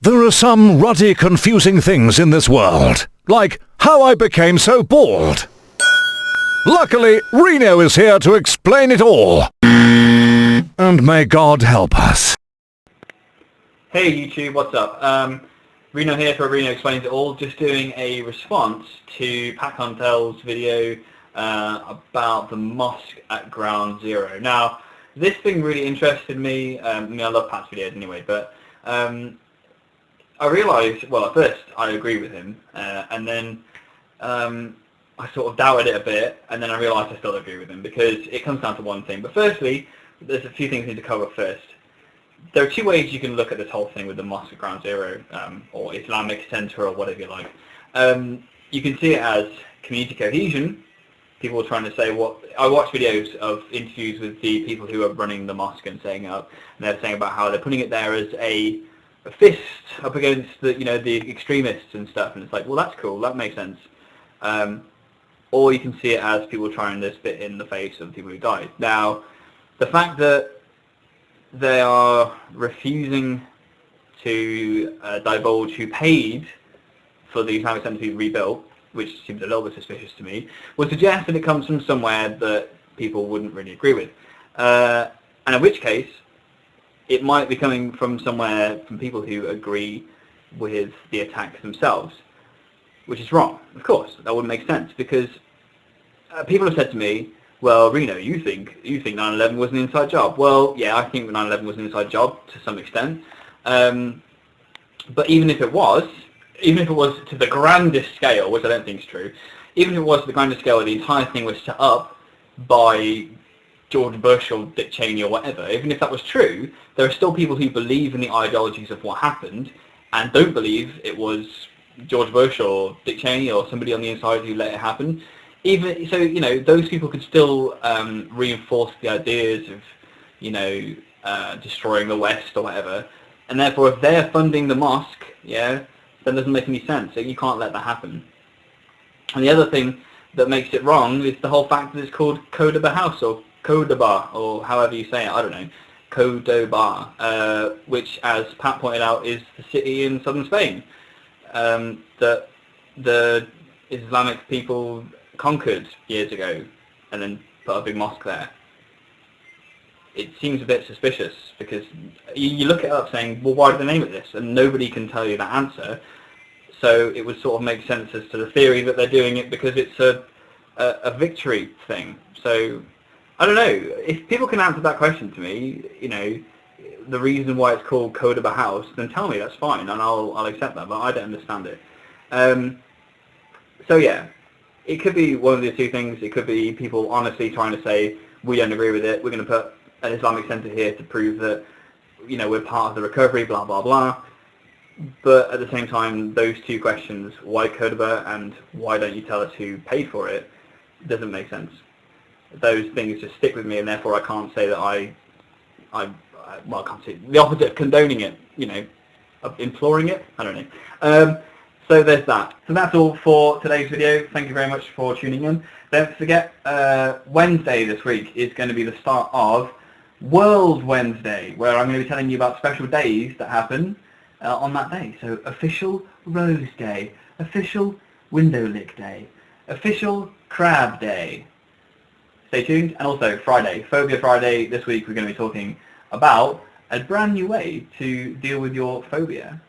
There are some ruddy, confusing things in this world, like how I became so bald. Luckily, Reno is here to explain it all. And may God help us. Hey YouTube, what's up? Reno here for Reno Explains It All, just doing a response to Pat Contel's video about the mosque at Ground Zero. Now, this thing really interested me. I love Pat's videos anyway, but I realised, well, at first I agree with him, and then I sort of doubted it a bit, and then I realised I still agree with him, because it comes down to one thing. But firstly, there's a few things I need to cover first. There are two ways you can look at this whole thing with the mosque at Ground Zero, or Islamic Centre, or whatever you like. You can see it as community cohesion. People are trying to say I watch videos of interviews with the people who are running the mosque and saying and they're saying about how they're putting it there as a fist up against the extremists and stuff, and it's like, well, that's cool, that makes sense. Or you can see it as people trying to spit in the face of people who died. Now, the fact that they are refusing to divulge who paid for the Islamic Centre to be rebuilt, which seems a little bit suspicious to me, would suggest that it comes from somewhere that people wouldn't really agree with. And in which case, it might be coming from somewhere, from people who agree with the attacks themselves, which is wrong. Of course, that wouldn't make sense, because people have said to me, well, Reno, you think 9/11 was an inside job. Well, yeah, I think 9/11 was an inside job to some extent. But even if it was to the grandest scale, which I don't think is true, even if it was to the grandest scale, the entire thing was set up by George Bush or Dick Cheney or whatever, even if that was true, there are still people who believe in the ideologies of what happened and don't believe it was George Bush or Dick Cheney or somebody on the inside who let it happen. Even so, those people could still reinforce the ideas of, destroying the West or whatever. And therefore, if they're funding the mosque, then it doesn't make any sense. So you can't let that happen. And the other thing that makes it wrong is the whole fact that it's called Codoba House, or Codoba, or however you say it, I don't know, Codoba, which, as Pat pointed out, is the city in southern Spain that the Islamic people conquered years ago and then put a big mosque there. It seems a bit suspicious, because you look it up saying, well, why did they name it this? And nobody can tell you that answer. So it would sort of make sense as to the theory that they're doing it because it's a victory thing. So I don't know. If people can answer that question to me, the reason why it's called Codoba House, then tell me, that's fine, and I'll accept that, but I don't understand it. So yeah, it could be one of the two things. It could be people honestly trying to say, we don't agree with it, we're going to put an Islamic Centre here to prove that, we're part of the recovery, blah, blah, blah. But at the same time, those two questions, why Codoba and why don't you tell us who paid for it, doesn't make sense. Those things just stick with me, and therefore I can't say that I can't say the opposite of condoning it, of imploring it, I don't know. So there's that. So that's all for today's video. Thank you very much for tuning in. Don't forget, Wednesday this week is going to be the start of World Wednesday, where I'm going to be telling you about special days that happen on that day. So official Rose Day, official Window Lick Day, official Crab Day. Stay tuned. And also Friday, Phobia Friday. This week we're going to be talking about a brand new way to deal with your phobia.